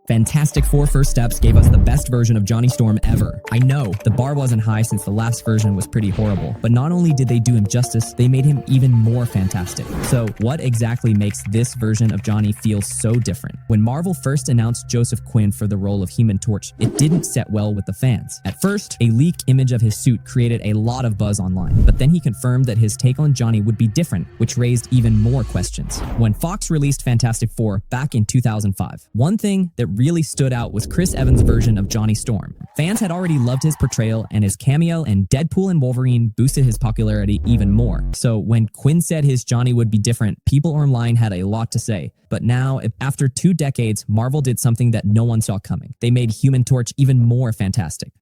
Fantastic Four First Steps gave us the best version of Johnny Storm ever. I know, the bar wasn't high since the last version was pretty horrible, but not only did they do him justice, they made him even more fantastic. So, what exactly makes this version of Johnny feel so different? When Marvel first announced Joseph Quinn for the role of Human Torch, it didn't set well with the fans. At first, a leaked image of his suit created a lot of buzz online, but then he confirmed that his take on Johnny would be different, which raised even more questions. When Fox released Fantastic Four back in 2005, one thing that really stood out was Chris Evans' version of Johnny Storm. Fans had already loved his portrayal, and his cameo in Deadpool and Wolverine boosted his popularity even more. So when Quinn said his Johnny would be different, people online had a lot to say. But now, after 2 decades, Marvel did something that no one saw coming. They made Human Torch even more fantastic.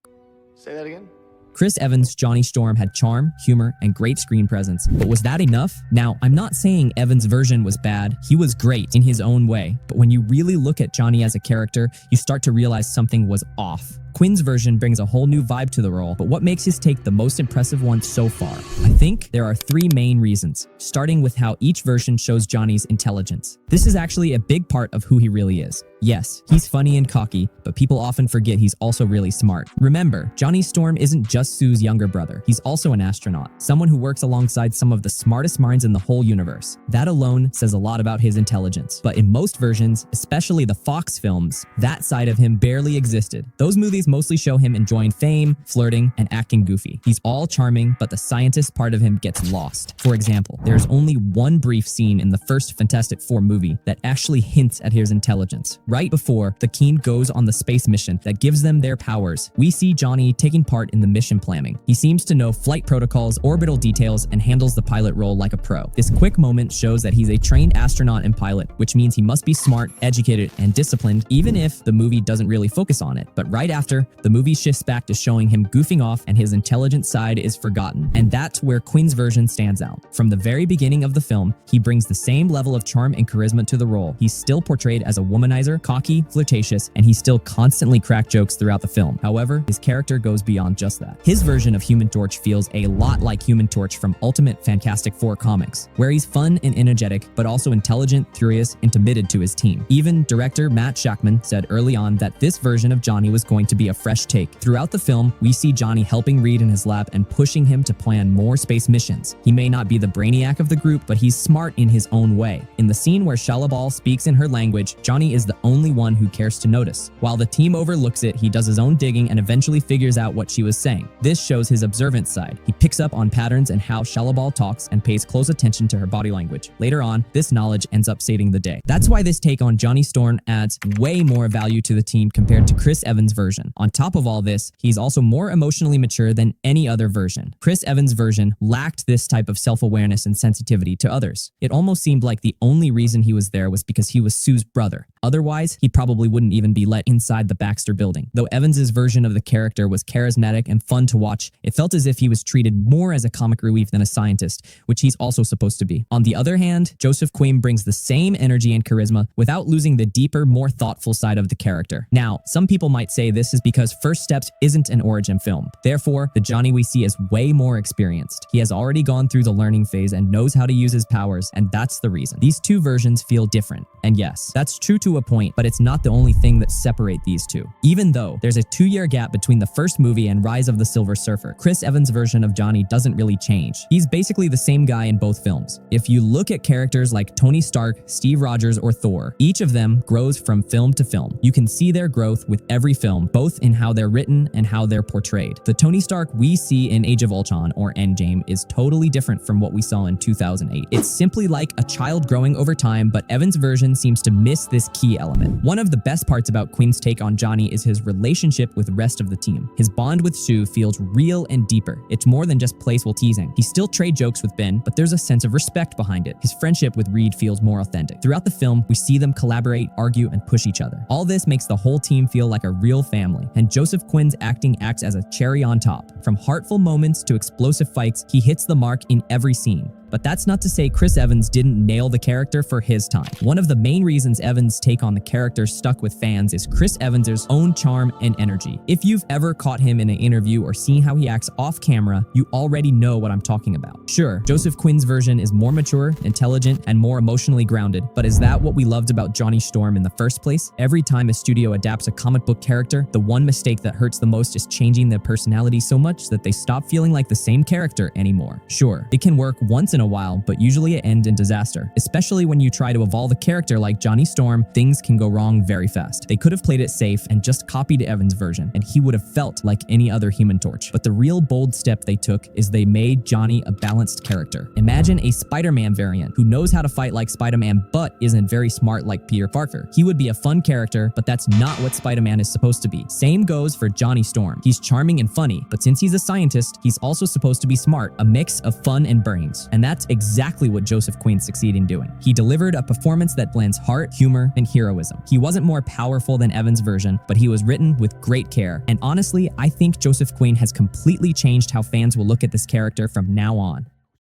Say that again? Chris Evans' Johnny Storm had charm, humor, and great screen presence. But was that enough? Now, I'm not saying Evans' version was bad. He was great in his own way. But when you really look at Johnny as a character, you start to realize something was off. Quinn's version brings a whole new vibe to the role, but what makes his take the most impressive one so far? I think there are 3 main reasons, starting with how each version shows Johnny's intelligence. This is actually a big part of who he really is. Yes, he's funny and cocky, but people often forget he's also really smart. Remember, Johnny Storm isn't just Sue's younger brother. He's also an astronaut, someone who works alongside some of the smartest minds in the whole universe. That alone says a lot about his intelligence. But in most versions, especially the Fox films, that side of him barely existed. Those movies mostly show him enjoying fame, flirting, and acting goofy. He's all charming, but the scientist part of him gets lost. For example, there's only one brief scene in the first Fantastic Four movie that actually hints at his intelligence. Right before the team goes on the space mission that gives them their powers, we see Johnny taking part in the mission planning. He seems to know flight protocols, orbital details, and handles the pilot role like a pro. This quick moment shows that he's a trained astronaut and pilot, which means he must be smart, educated, and disciplined, even if the movie doesn't really focus on it. But right after, the movie shifts back to showing him goofing off and his intelligent side is forgotten. And that's where Quinn's version stands out. From the very beginning of the film, he brings the same level of charm and charisma to the role. He's still portrayed as a womanizer, cocky, flirtatious, and he still constantly cracks jokes throughout the film. However, his character goes beyond just that. His version of Human Torch feels a lot like Human Torch from Ultimate Fantastic Four comics, where he's fun and energetic, but also intelligent, curious, and committed to his team. Even director Matt Shakman said early on that this version of Johnny was going to be a fresh take. Throughout the film, we see Johnny helping Reed in his lab and pushing him to plan more space missions. He may not be the brainiac of the group, but he's smart in his own way. In the scene where Shalabal speaks in her language, Johnny is the only one who cares to notice. While the team overlooks it, he does his own digging and eventually figures out what she was saying. This shows his observant side. He picks up on patterns and how Shalabal talks and pays close attention to her body language. Later on, this knowledge ends up saving the day. That's why this take on Johnny Storm adds way more value to the team compared to Chris Evans' version. On top of all this, he's also more emotionally mature than any other version. Chris Evans' version lacked this type of self-awareness and sensitivity to others. It almost seemed like the only reason he was there was because he was Sue's brother. Otherwise, he probably wouldn't even be let inside the Baxter building. Though Evans' version of the character was charismatic and fun to watch, it felt as if he was treated more as a comic relief than a scientist, which he's also supposed to be. On the other hand, Joseph Quinn brings the same energy and charisma without losing the deeper, more thoughtful side of the character. Now, some people might say this is because First Steps isn't an origin film. Therefore, the Johnny we see is way more experienced. He has already gone through the learning phase and knows how to use his powers, and that's the reason. These 2 versions feel different. And yes, that's true to a point, but it's not the only thing that separate these 2. Even though there's a 2-year gap between the first movie and Rise of the Silver Surfer, Chris Evans' version of Johnny doesn't really change. He's basically the same guy in both films. If you look at characters like Tony Stark, Steve Rogers, or Thor, each of them grows from film to film. You can see their growth with every film, both in how they're written and how they're portrayed. The Tony Stark we see in Age of Ultron or Endgame is totally different from what we saw in 2008. It's simply like a child growing over time, but Evans' version seems to miss this key element. One of the best parts about Quinn's take on Johnny is his relationship with the rest of the team. His bond with Sue feels real and deeper. It's more than just playful teasing. He still trade jokes with Ben, but there's a sense of respect behind it. His friendship with Reed feels more authentic. Throughout the film, we see them collaborate, argue, and push each other. All this makes the whole team feel like a real family, and Joseph Quinn's acting acts as a cherry on top. From heartful moments to explosive fights, he hits the mark in every scene. But that's not to say Chris Evans didn't nail the character for his time. One of the main reasons Evans' take on the character stuck with fans is Chris Evans' own charm and energy. If you've ever caught him in an interview or seen how he acts off camera, you already know what I'm talking about. Sure, Joseph Quinn's version is more mature, intelligent, and more emotionally grounded, but is that what we loved about Johnny Storm in the first place? Every time a studio adapts a comic book character, the one mistake that hurts the most is changing their personality so much that they stop feeling like the same character anymore. Sure, it can work once in a while, but usually it ends in disaster. Especially when you try to evolve a character like Johnny Storm, things can go wrong very fast. They could have played it safe and just copied Evans' version, and he would have felt like any other Human Torch. But the real bold step they took is they made Johnny a balanced character. Imagine a Spider-Man variant who knows how to fight like Spider-Man but isn't very smart like Peter Parker. He would be a fun character, but that's not what Spider-Man is supposed to be. Same goes for Johnny Storm. He's charming and funny, but since he's a scientist, he's also supposed to be smart, a mix of fun and brains. And that's exactly what Joseph Quinn succeeded in doing. He delivered a performance that blends heart, humor, and heroism. He wasn't more powerful than Evans' version, but he was written with great care. And honestly, I think Joseph Quinn has completely changed how fans will look at this character from now on.